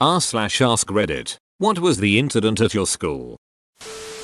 r/ask Reddit. What was the incident at your school?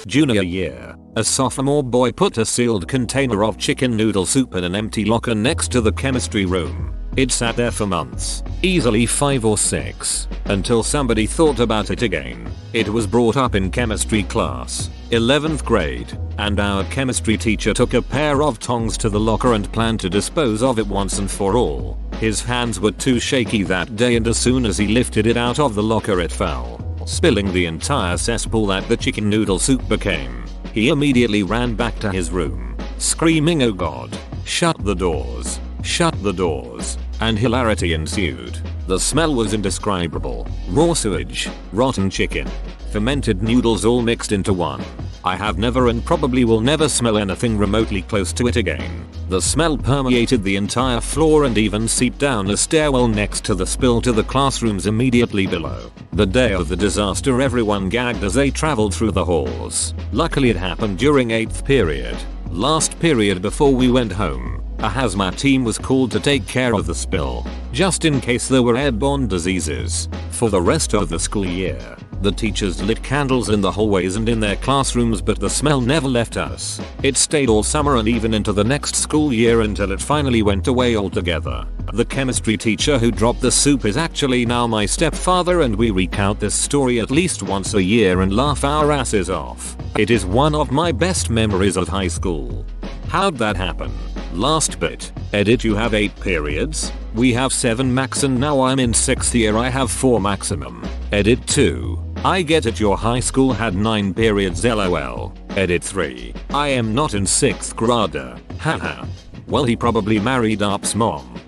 Junior year, a sophomore boy put a sealed container of chicken noodle soup in an empty locker next to the chemistry room. It sat there for months, easily 5 or 6, until somebody thought about it again. It was brought up in chemistry class, 11th grade, and our chemistry teacher took a pair of tongs to the locker and planned to dispose of it once and for all. His hands were too shaky that day, and as soon as he lifted it out of the locker it fell, spilling the entire cesspool that the chicken noodle soup became. He immediately ran back to his room, screaming, "Oh God, shut the doors, shut the doors," and hilarity ensued. The smell was indescribable. Raw sewage, rotten chicken, fermented noodles all mixed into one. I have never and probably will never smell anything remotely close to it again. The smell permeated the entire floor and even seeped down the stairwell next to the spill to the classrooms immediately below. The day of the disaster, everyone gagged as they traveled through the halls. Luckily it happened during 8th period, last period before we went home. A hazmat team was called to take care of the spill, just in case there were airborne diseases. For the rest of the school year, the teachers lit candles in the hallways and in their classrooms, but the smell never left us. It stayed all summer and even into the next school year until it finally went away altogether. The chemistry teacher who dropped the soup is actually now my stepfather, and we recount this story at least once a year and laugh our asses off. It is one of my best memories of high school. How'd that happen? Last bit. Edit. You have 8 periods? We have 7 max, and now I'm in 6th year. I have 4 maximum. Edit 2. I get it, your high school had 9 periods, lol. Edit 3. I am not in 6th grade. Haha. Well, he probably married Arp's mom.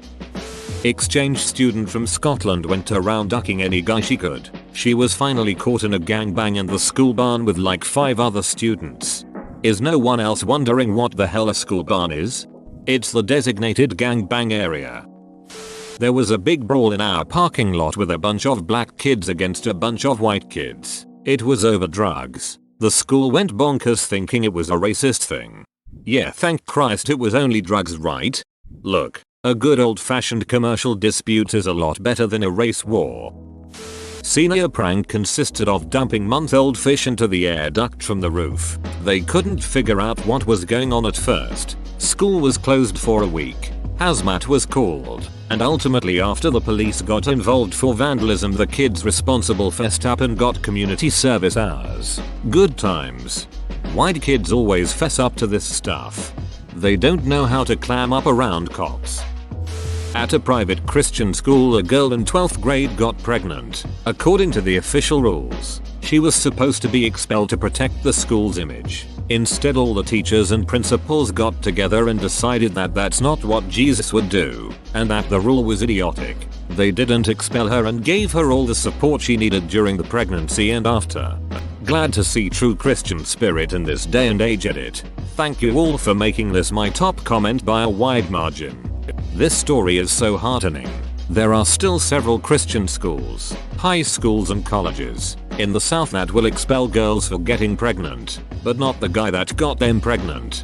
Exchange student from Scotland went around ducking any guy she could. She was finally caught in a gangbang in the school barn with like 5 other students. Is no one else wondering what the hell a school barn is? It's the designated gangbang area. There was a big brawl in our parking lot with a bunch of black kids against a bunch of white kids. It was over drugs. The school went bonkers thinking it was a racist thing. Yeah, thank Christ it was only drugs, right? Look, a good old-fashioned commercial dispute is a lot better than a race war. Senior prank consisted of dumping month-old fish into the air duct from the roof. They couldn't figure out what was going on at first. School was closed for a week. Hazmat was called, and ultimately after the police got involved for vandalism, the kids responsible fessed up and got community service hours. Good times. Why'd kids always fess up to this stuff? They don't know how to clam up around cops. At a private Christian school, a girl in 12th grade got pregnant. According to the official rules, she was supposed to be expelled to protect the school's image. Instead, all the teachers and principals got together and decided that that's not what Jesus would do, and that the rule was idiotic. They didn't expel her and gave her all the support she needed during the pregnancy and after. Glad to see true Christian spirit in this day and age. Edit. Thank you all for making this my top comment by a wide margin. This story is so heartening. There are still several Christian schools, high schools and colleges in the South that will expel girls for getting pregnant, but not the guy that got them pregnant.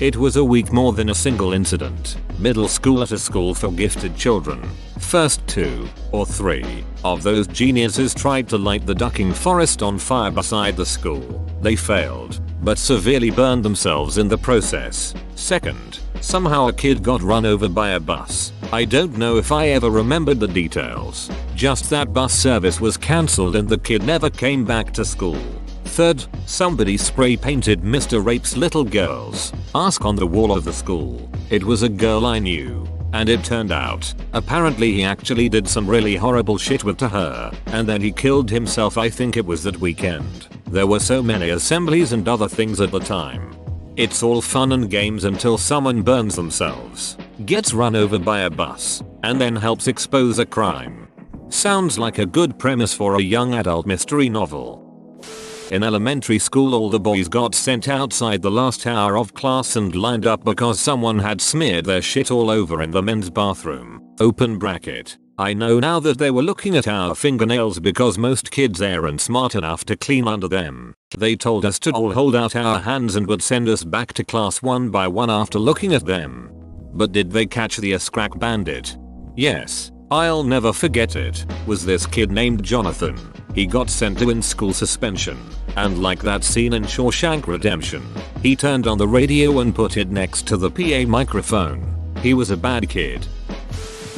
It was a week more than a single incident. Middle school at a school for gifted children. First 2 or 3 of those geniuses tried to light the ducking forest on fire beside the school. They failed, but severely burned themselves in the process. Second, somehow a kid got run over by a bus. I don't know if I ever remembered the details. Just that bus service was cancelled and the kid never came back to school. Third, somebody spray painted Mr. Rape's little girl's ask on the wall of the school. It was a girl I knew, and it turned out, apparently he actually did some really horrible shit with to her, and then he killed himself. I think it was that weekend. There were so many assemblies and other things at the time. It's all fun and games until someone burns themselves, gets run over by a bus, and then helps expose a crime. Sounds like a good premise for a young adult mystery novel. In elementary school, all the boys got sent outside the last hour of class and lined up because someone had smeared their shit all over in the men's bathroom. Open bracket. I know now that they were looking at our fingernails because most kids aren't smart enough to clean under them. They told us to all hold out our hands and would send us back to class one by one after looking at them. But did they catch the Scrack Bandit? Yes. I'll never forget it, was this kid named Jonathan. He got sent to in-school suspension, and like that scene in Shawshank Redemption, he turned on the radio and put it next to the PA microphone. He was a bad kid.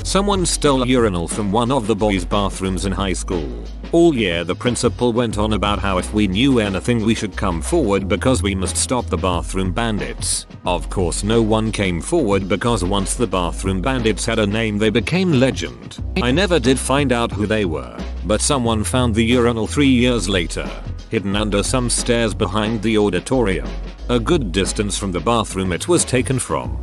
Someone stole a urinal from one of the boys' bathrooms in high school. All year the principal went on about how if we knew anything we should come forward because we must stop the bathroom bandits. Of course no one came forward because once the bathroom bandits had a name they became legend. I never did find out who they were, but someone found the urinal 3 years later, hidden under some stairs behind the auditorium, a good distance from the bathroom it was taken from.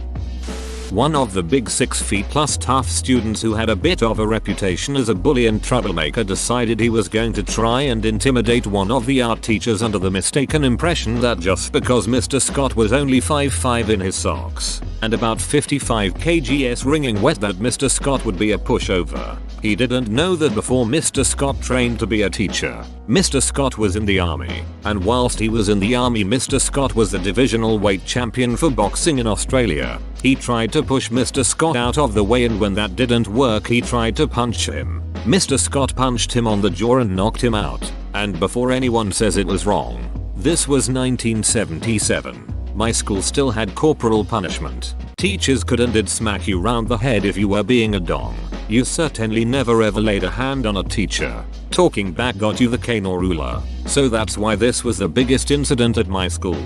One of the big 6 feet plus tough students who had a bit of a reputation as a bully and troublemaker decided he was going to try and intimidate one of the art teachers under the mistaken impression that just because Mr. Scott was only 5'5" in his socks and about 55 kgs wringing wet that Mr. Scott would be a pushover. He didn't know that before Mr. Scott trained to be a teacher, Mr. Scott was in the army, and whilst he was in the army Mr. Scott was the divisional weight champion for boxing in Australia. He tried to push Mr. Scott out of the way and when that didn't work he tried to punch him. Mr. Scott punched him on the jaw and knocked him out. And before anyone says it was wrong, this was 1977. My school still had corporal punishment. Teachers could and did smack you round the head if you were being a dong. You certainly never ever laid a hand on a teacher. Talking back got you the cane or ruler. So that's why this was the biggest incident at my school.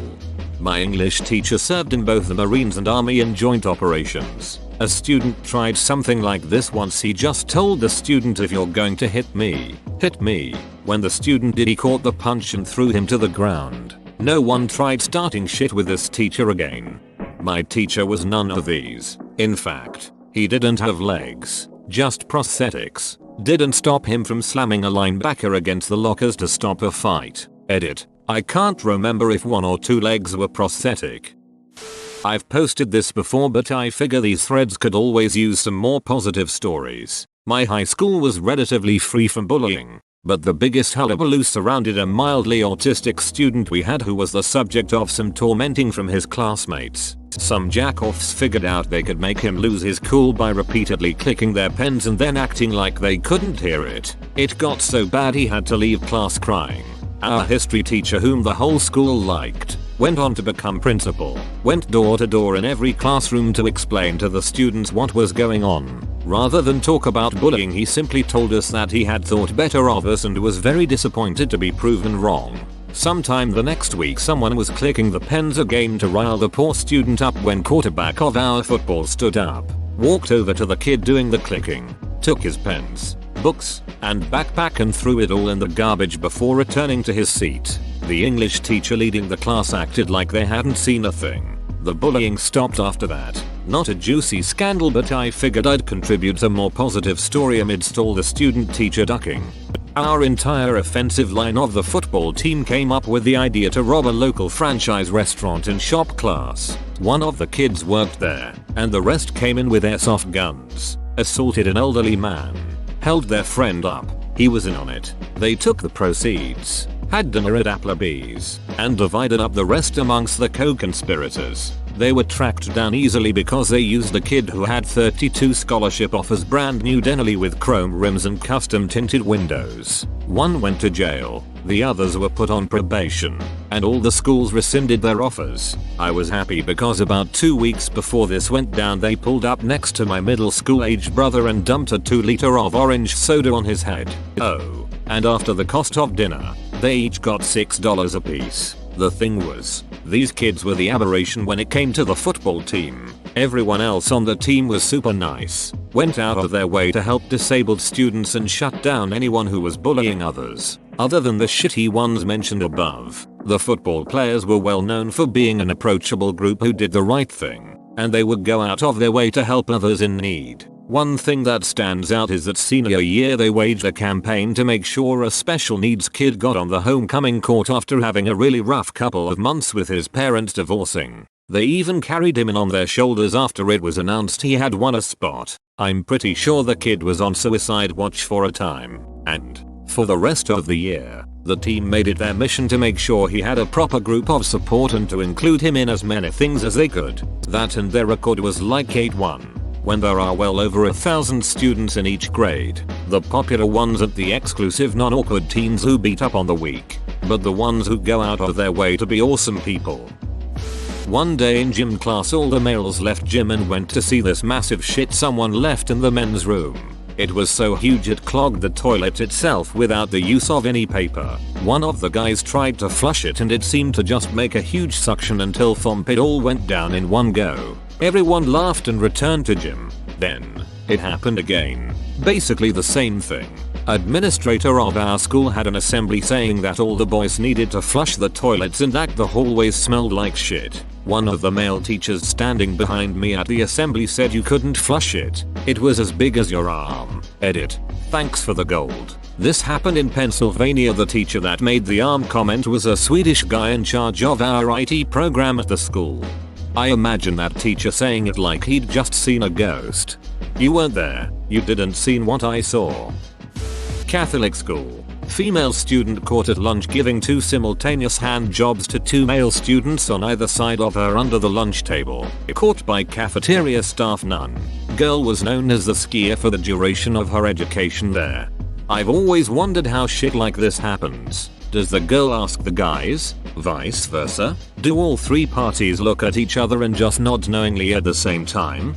My English teacher served in both the Marines and Army in joint operations. A student tried something like this once. He just told the student, if you're going to hit me, hit me. When the student did, he caught the punch and threw him to the ground. No one tried starting shit with this teacher again. My teacher was none of these. In fact, he didn't have legs, just prosthetics. Didn't stop him from slamming a linebacker against the lockers to stop a fight. Edit. I can't remember if 1 or 2 legs were prosthetic. I've posted this before but I figure these threads could always use some more positive stories. My high school was relatively free from bullying, but the biggest hullabaloo surrounded a mildly autistic student we had who was the subject of some tormenting from his classmates. Some jackoffs figured out they could make him lose his cool by repeatedly clicking their pens and then acting like they couldn't hear it. It got so bad he had to leave class crying. Our history teacher, whom the whole school liked, went on to become principal, went door to door in every classroom to explain to the students what was going on. Rather than talk about bullying, he simply told us that he had thought better of us and was very disappointed to be proven wrong. Sometime the next week someone was clicking the pens again to rile the poor student up when quarterback of our football stood up, walked over to the kid doing the clicking, took his pens, books, and backpack and threw it all in the garbage before returning to his seat. The English teacher leading the class acted like they hadn't seen a thing. The bullying stopped after that. Not a juicy scandal, but I figured I'd contribute a more positive story amidst all the student-teacher ducking. Our entire offensive line of the football team came up with the idea to rob a local franchise restaurant in shop class. One of the kids worked there, and the rest came in with airsoft guns, assaulted an elderly man, held their friend up. He was in on it. They took the proceeds, had dinner at Applebee's, and divided up the rest amongst the co-conspirators. They were tracked down easily because they used the kid who had 32 scholarship offers, brand new Denali with chrome rims and custom tinted windows. One went to jail, the others were put on probation, and all the schools rescinded their offers. I was happy because about 2 weeks before this went down they pulled up next to my middle school aged brother and dumped a 2-liter of orange soda on his head. Oh, and after the cost of dinner, they each got $6 apiece. The thing was, these kids were the aberration when it came to the football team. Everyone else on the team was super nice, went out of their way to help disabled students and shut down anyone who was bullying others. Other than the shitty ones mentioned above, the football players were well known for being an approachable group who did the right thing, and they would go out of their way to help others in need. One thing that stands out is that senior year they waged a campaign to make sure a special needs kid got on the homecoming court after having a really rough couple of months with his parents divorcing. They even carried him in on their shoulders after it was announced he had won a spot. I'm pretty sure the kid was on suicide watch for a time, and for the rest of the year, the team made it their mission to make sure he had a proper group of support and to include him in as many things as they could. That and their record was like 8-1. when there are well over 1,000 students in each grade. The popular ones aren't the exclusive non-awkward teens who beat up on the weak, but the ones who go out of their way to be awesome people. One day in gym class all the males left gym and went to see this massive shit someone left in the men's room. It was so huge it clogged the toilet itself without the use of any paper. One of the guys tried to flush it and it seemed to just make a huge suction until thump it all went down in one go. Everyone laughed and returned to gym. Then, it happened again. Basically the same thing. Administrator of our school had an assembly saying that all the boys needed to flush the toilets and that the hallways smelled like shit. One of the male teachers standing behind me at the assembly said you couldn't flush it. It was as big as your arm. Edit. Thanks for the gold. This happened in Pennsylvania. The teacher that made the arm comment was a Swedish guy in charge of our IT program at the school. I imagine that teacher saying it like he'd just seen a ghost. You weren't there. You didn't see what I saw. Catholic school. Female student caught at lunch giving 2 simultaneous hand jobs to 2 male students on either side of her under the lunch table. Caught by cafeteria staff nun. Girl was known as the skier for the duration of her education there. I've always wondered how shit like this happens. Does the girl ask the guys? Vice versa? Do all 3 parties look at each other and just nod knowingly at the same time?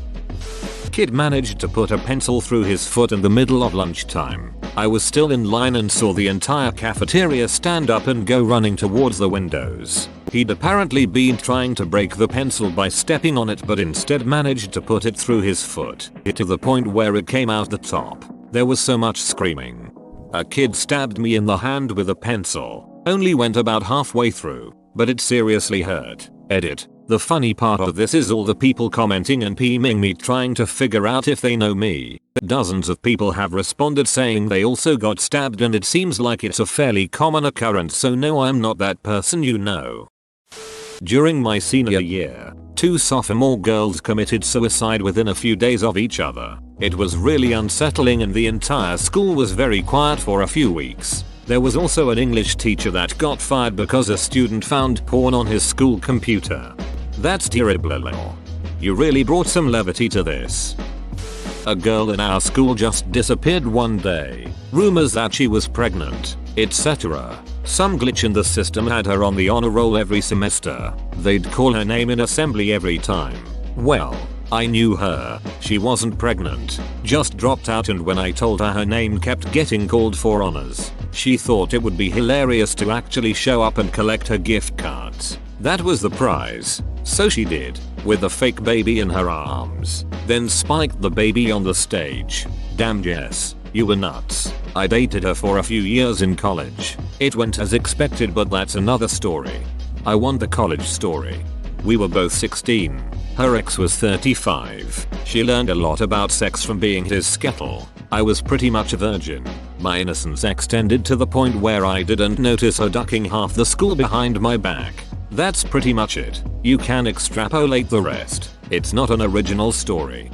Kid managed to put a pencil through his foot in the middle of lunchtime. I was still in line and saw the entire cafeteria stand up and go running towards the windows. He'd apparently been trying to break the pencil by stepping on it but instead managed to put it through his foot, to the point where it came out the top. There was so much screaming. A kid stabbed me in the hand with a pencil. Only went about halfway through, but it seriously hurt. Edit. The funny part of this is all the people commenting and PMing me trying to figure out if they know me. Dozens of people have responded saying they also got stabbed and it seems like it's a fairly common occurrence, so no, I'm not that person you know. During my senior year, 2 sophomore girls committed suicide within a few days of each other. It was really unsettling and the entire school was very quiet for a few weeks. There was also an English teacher that got fired because a student found porn on his school computer. That's terrible. You really brought some levity to this. A girl in our school just disappeared one day. Rumors that she was pregnant, etc. Some glitch in the system had her on the honor roll every semester. They'd call her name in assembly every time. Well, I knew her. She wasn't pregnant. Just dropped out, and when I told her name kept getting called for honors, she thought it would be hilarious to actually show up and collect her gift cards. That was the prize. So she did, with a fake baby in her arms. Then spiked the baby on the stage. Damn Jess, you were nuts. I dated her for a few years in college. It went as expected, but that's another story. I want the college story. We were both 16. Her ex was 35. She learned a lot about sex from being his skettle. I was pretty much a virgin. My innocence extended to the point where I didn't notice her ducking half the school behind my back. That's pretty much it. You can extrapolate the rest. It's not an original story.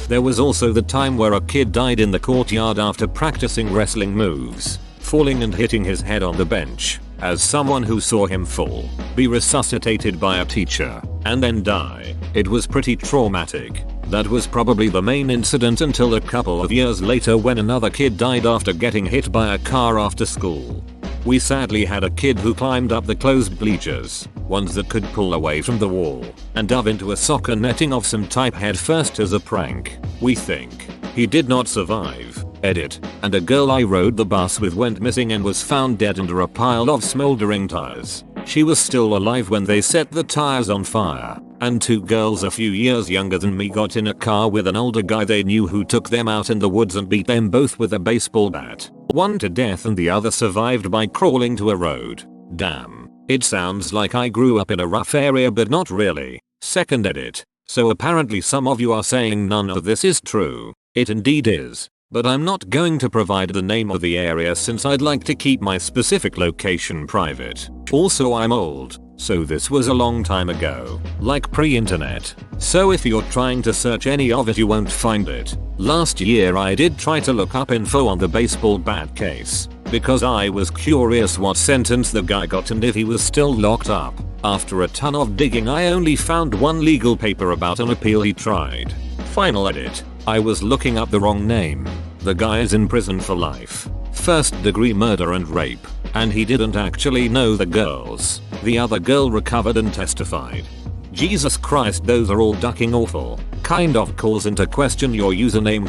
There was also the time where a kid died in the courtyard after practicing wrestling moves, falling and hitting his head on the bench. As someone who saw him fall, be resuscitated by a teacher, and then die, it was pretty traumatic. That was probably the main incident until a couple of years later when another kid died after getting hit by a car after school. We sadly had a kid who climbed up the closed bleachers, ones that could pull away from the wall, and dove into a soccer netting of some type head first as a prank. We think he did not survive. Edit. And a girl I rode the bus with went missing and was found dead under a pile of smoldering tires. She was still alive when they set the tires on fire. And 2 girls a few years younger than me got in a car with an older guy they knew who took them out in the woods and beat them both with a baseball bat. One to death and the other survived by crawling to a road. Damn. It sounds like I grew up in a rough area, but not really. Second edit. So apparently some of you are saying none of this is true. It indeed is. But I'm not going to provide the name of the area since I'd like to keep my specific location private. Also, I'm old, so this was a long time ago, like pre-internet. So if you're trying to search any of it, you won't find it. Last year I did try to look up info on the baseball bat case, because I was curious what sentence the guy got and if he was still locked up. After a ton of digging I only found one legal paper about an appeal he tried. Final edit. I was looking up the wrong name. The guy is in prison for life. First degree murder and rape. And he didn't actually know the girls. The other girl recovered and testified. Jesus Christ, those are all ducking awful. Kind of calls into question your username :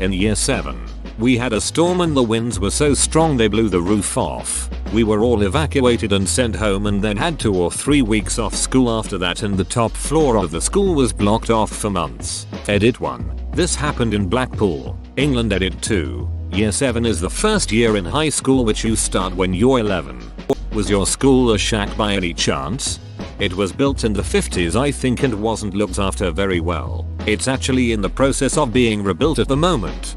In year 7, we had a storm and the winds were so strong they blew the roof off. We were all evacuated and sent home and then had 2 or 3 weeks off school after that, and the top floor of the school was blocked off for months. Edit 1. This happened in Blackpool, England. Edit 2. Year 7 is the first year in high school which you start when you're 11. Was your school a shack by any chance? It was built in the 50s I think and wasn't looked after very well. It's actually in the process of being rebuilt at the moment.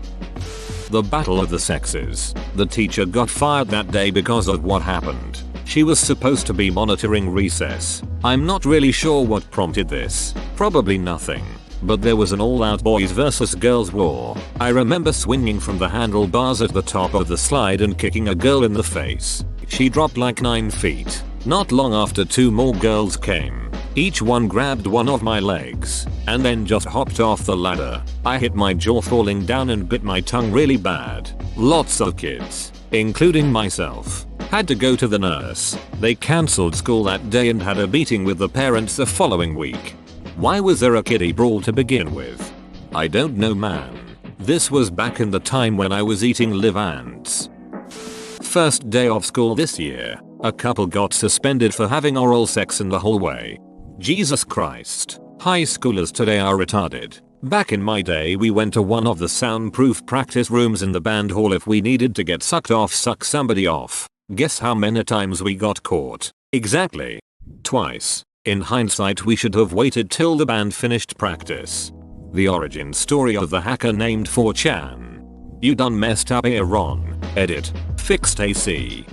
The battle of the sexes. The teacher got fired that day because of what happened. She was supposed to be monitoring recess. I'm not really sure what prompted this. Probably nothing. But there was an all-out boys versus girls war. I remember swinging from the handlebars at the top of the slide and kicking a girl in the face. She dropped like 9 feet. Not long after 2 more girls came. Each one grabbed one of my legs and then just hopped off the ladder. I hit my jaw falling down and bit my tongue really bad. Lots of kids, including myself, had to go to the nurse. They cancelled school that day and had a meeting with the parents the following week. Why was there a kiddie brawl to begin with? I don't know, man. This was back in the time when I was eating live ants. First day of school this year, a couple got suspended for having oral sex in the hallway. Jesus Christ. High schoolers today are retarded. Back in my day we went to one of the soundproof practice rooms in the band hall if we needed to get suck somebody off. Guess how many times we got caught? Exactly. Twice. In hindsight we should have waited till the band finished practice. The origin story of the hacker named 4chan. You done messed up here, Ron. Edit. Fixed AC.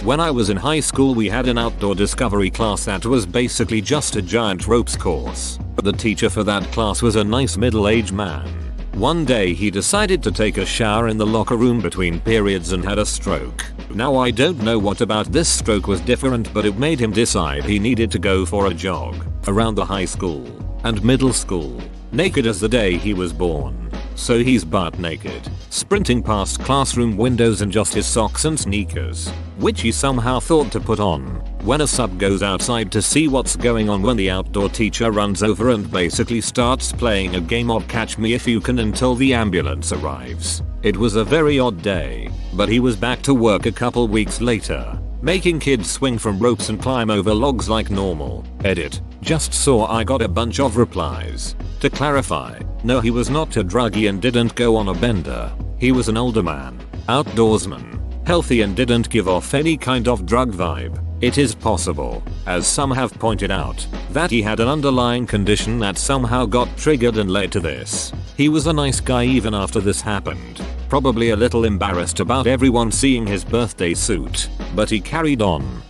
When I was in high school we had an outdoor discovery class that was basically just a giant ropes course. The teacher for that class was a nice middle-aged man. One day he decided to take a shower in the locker room between periods and had a stroke. Now I don't know what about this stroke was different, but it made him decide he needed to go for a jog around the high school and middle school, naked as the day he was born. So he's butt naked, sprinting past classroom windows in just his socks and sneakers, which he somehow thought to put on, when a sub goes outside to see what's going on when the outdoor teacher runs over and basically starts playing a game of Catch Me If You Can until the ambulance arrives. It was a very odd day, but he was back to work a couple weeks later, making kids swing from ropes and climb over logs like normal. Edit. Just saw I got a bunch of replies. To clarify, no, he was not a druggie and didn't go on a bender. He was an older man, outdoorsman, healthy and didn't give off any kind of drug vibe. It is possible, as some have pointed out, that he had an underlying condition that somehow got triggered and led to this. He was a nice guy even after this happened. Probably a little embarrassed about everyone seeing his birthday suit, but he carried on.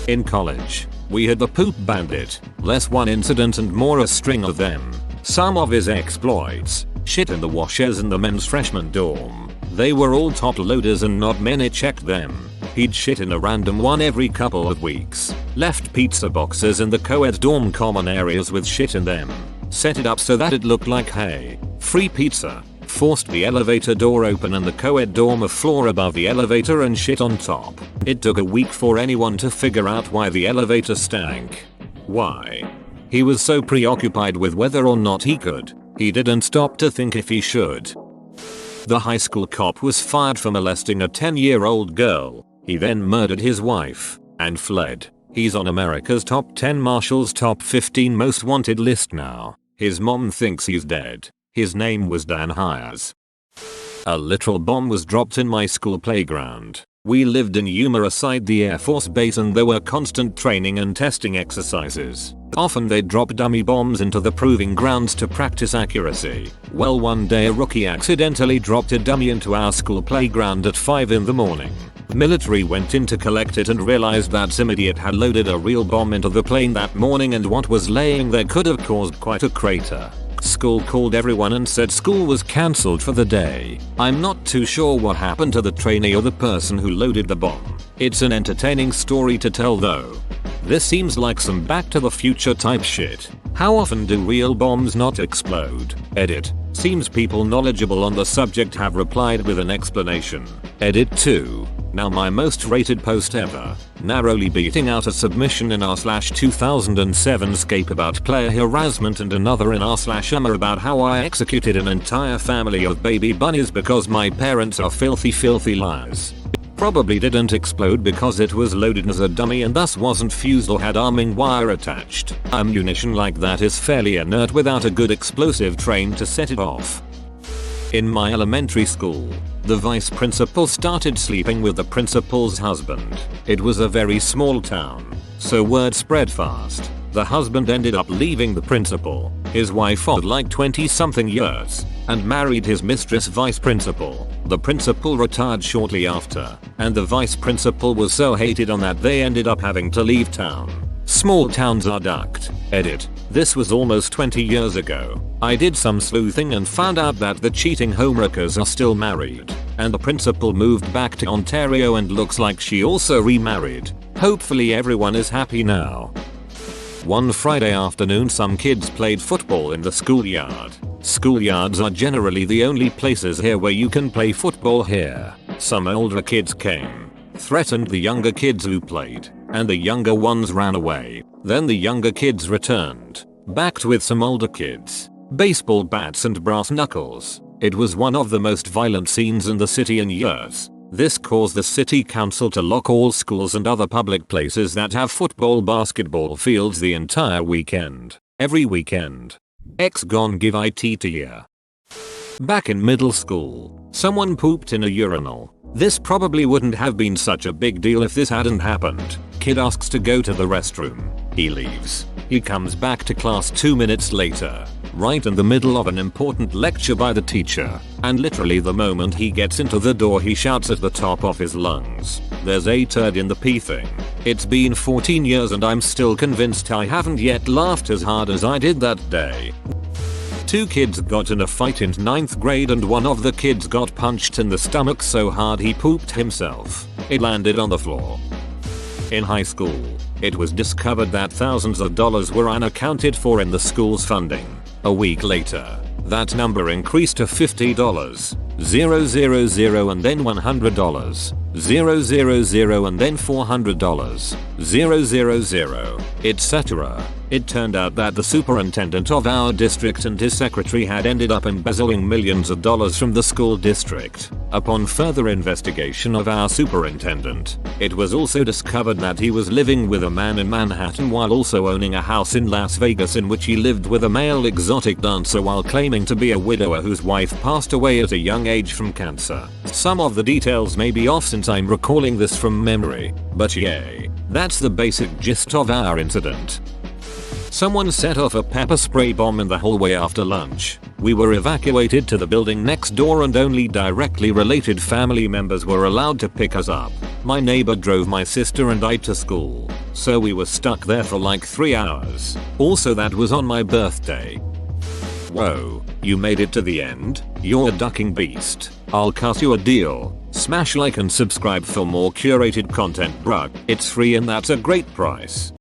In college, we had the Poop Bandit, less one incident and more a string of them. Some of his exploits: shit in the washers in the men's freshman dorm. They were all top loaders and not many checked them. He'd shit in a random one every couple of weeks. Left pizza boxes in the co-ed dorm common areas with shit in them. Set it up so that it looked like, hey, free pizza. Forced the elevator door open and the co-ed dorm a floor above the elevator and shit on top. It took a week for anyone to figure out why the elevator stank. Why? He was so preoccupied with whether or not he could, he didn't stop to think if he should. The high school cop was fired for molesting a 10-year-old girl. He then murdered his wife and fled. He's on America's top 10 Marshall's top 15 most wanted list now. His mom thinks he's dead. His name was Dan Hires. A literal bomb was dropped in my school playground. We lived in Yuma aside the Air Force Base and there were constant training and testing exercises. Often they'd drop dummy bombs into the proving grounds to practice accuracy. Well, one day a rookie accidentally dropped a dummy into our school playground at 5 in the morning. The military went in to collect it and realized that some idiot had loaded a real bomb into the plane that morning and what was laying there could have caused quite a crater. School called everyone and said school was cancelled for the day. I'm not too sure what happened to the trainee or the person who loaded the bomb. It's an entertaining story to tell though. This seems like some Back to the Future type shit. How often do real bombs not explode? Edit. Seems people knowledgeable on the subject have replied with an explanation. Edit 2. Now my most rated post ever. Narrowly beating out a submission in r/2007 scape about player harassment and another in r/ummer about how I executed an entire family of baby bunnies because my parents are filthy liars. Probably didn't explode because it was loaded as a dummy and thus wasn't fused or had arming wire attached. Ammunition like that is fairly inert without a good explosive train to set it off. In my elementary school, the vice principal started sleeping with the principal's husband. It was a very small town, so word spread fast. The husband ended up leaving the principal, his wife of like 20 something years, and married his mistress vice principal. The principal retired shortly after, and the vice principal was so hated on that they ended up having to leave town. Small towns are ducked. Edit. This was almost 20 years ago. I did some sleuthing and found out that the cheating homewreckers are still married, and the principal moved back to Ontario and looks like she also remarried. Hopefully everyone is happy now. One Friday afternoon some kids played football in the schoolyard. Schoolyards are generally the only places here where you can play football here. Some older kids came, threatened the younger kids who played, and the younger ones ran away. Then the younger kids returned, backed with some older kids, baseball bats and brass knuckles. It was one of the most violent scenes in the city in years. This caused the city council to lock all schools and other public places that have football basketball fields the entire weekend. Every weekend. X gone give it to ya. Back in middle school, someone pooped in a urinal. This probably wouldn't have been such a big deal if this hadn't happened. Kid asks to go to the restroom. He leaves. He comes back to class 2 minutes later, right in the middle of an important lecture by the teacher, and literally the moment he gets into the door he shouts at the top of his lungs, "There's a turd in the pee thing." It's been 14 years and I'm still convinced I haven't yet laughed as hard as I did that day. Two kids got in a fight in 9th grade and one of the kids got punched in the stomach so hard he pooped himself. It landed on the floor. In high school, it was discovered that thousands of dollars were unaccounted for in the school's funding. A week later, that number increased to $50, 000 and then $100, 000 and then $400, 000, etc. It turned out that the superintendent of our district and his secretary had ended up embezzling millions of dollars from the school district. Upon further investigation of our superintendent, it was also discovered that he was living with a man in Manhattan while also owning a house in Las Vegas in which he lived with a male exotic dancer while claiming to be a widower whose wife passed away at a young age from cancer. Some of the details may be off since I'm recalling this from memory, but yay, that's the basic gist of our incident. Someone set off a pepper spray bomb in the hallway after lunch. We were evacuated to the building next door and only directly related family members were allowed to pick us up. My neighbor drove my sister and I to school, so we were stuck there for like 3 hours. Also that was on my birthday. Whoa, you made it to the end? You're a ducking beast. I'll cut you a deal. Smash like and subscribe for more curated content, bruh. It's free and that's a great price.